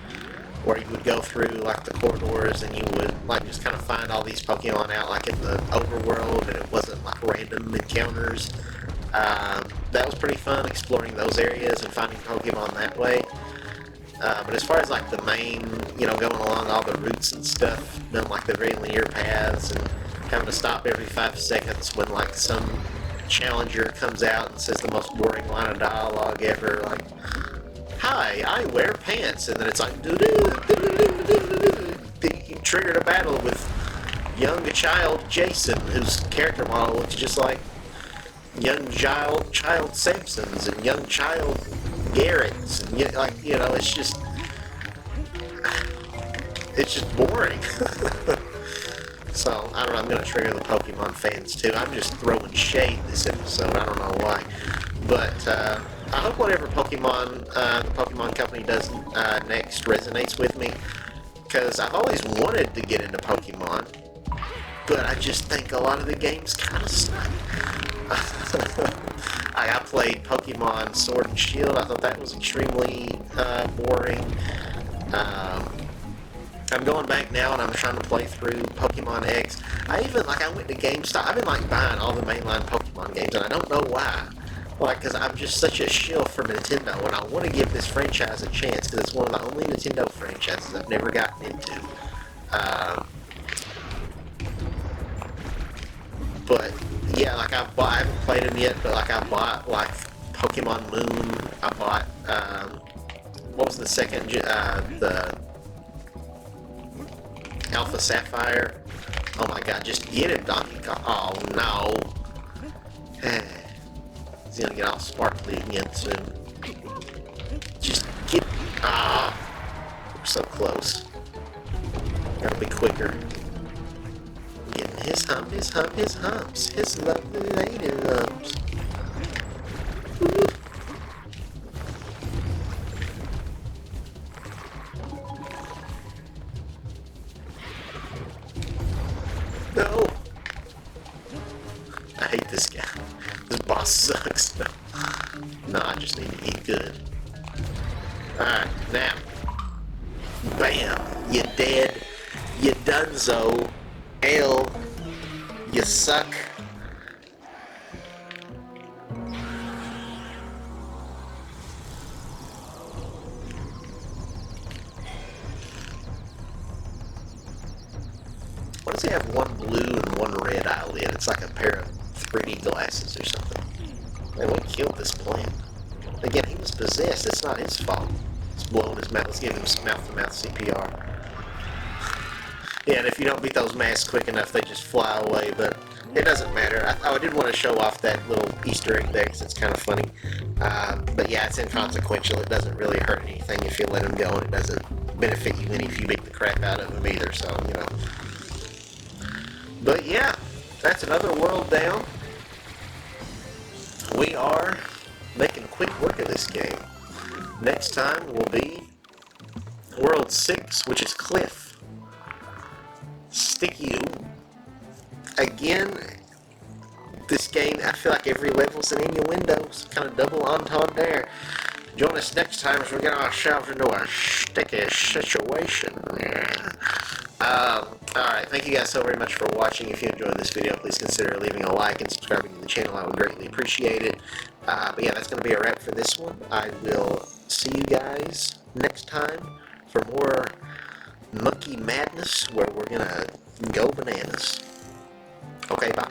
Where you would go through, like, the corridors and you would, like, just kind of find all these Pokemon out, like, in the overworld, and it wasn't, like, random encounters. That was pretty fun, exploring those areas and finding Pokemon that way. But as far as, like, the main, you know, going along all the routes and stuff, doing, like, the very linear paths and having to stop every 5 seconds when, like, some challenger comes out and says the most boring line of dialogue ever, like, "Hi, I wear pants," and then it's like, you triggered a battle with young child Jason, whose character model looks just like young child Simpsons and young child Garrett's, and like, you know, it's just boring. So I don't know. I'm gonna trigger the Pokemon fans too. I'm just throwing shade this episode. I don't know why, but I hope whatever Pokemon the Pokemon Company does next resonates with me, because I've always wanted to get into Pokemon, but I just think a lot of the games kind of suck. I played Pokemon Sword and Shield. I thought that was extremely boring. I'm going back now and I'm trying to play through Pokemon X. I went to GameStop. I've been, like, buying all the mainline Pokemon games, and I don't know why. Like, because I'm just such a shill for Nintendo, and I want to give this franchise a chance, because it's one of the only Nintendo franchises I've never gotten into. But, yeah, like, I haven't played them yet, but, like, I bought, like, Pokemon Moon. I bought, what was the second, the Alpha Sapphire. Oh my God, just get it, Donkey Kong. Oh, no. He's gonna get all sparkly again soon. Just get... Ah! We're so close. Gotta be quicker. Getting his humps. His lovely lady lumps. Woo. No! I hate this guy. This boss sucks. No, I just need to eat good. Alright, now. Bam! You dead. You donezo. L. You suck. Why does he have one blue and one red eyelid? It's like a pair of 3D glasses or something. Man, what killed this plant? Again, he was possessed. It's not his fault. It's blowing his mouth. Let's give him some mouth-to-mouth CPR. Yeah, and if you don't beat those masks quick enough, they just fly away, but it doesn't matter. I did want to show off that little Easter egg there because it's kind of funny. But yeah, it's inconsequential. It doesn't really hurt anything if you let him go, and it doesn't benefit you any if you beat the crap out of him either, so, you know. But yeah, that's another world down. We are making quick work of this game. Next time will be World 6, which is Cliff. Sticky. Again, this game, I feel like every level's an innuendo. It's kind of double entendre. Join us next time as we get ourselves into a sticky situation. Alright, thank you guys so very much for watching. If you enjoyed this video, please consider leaving a like and subscribing to the channel. I would greatly appreciate it. But yeah, that's going to be a wrap for this one. I will see you guys next time for more Monkey Madness, where we're going to go bananas. Okay, bye.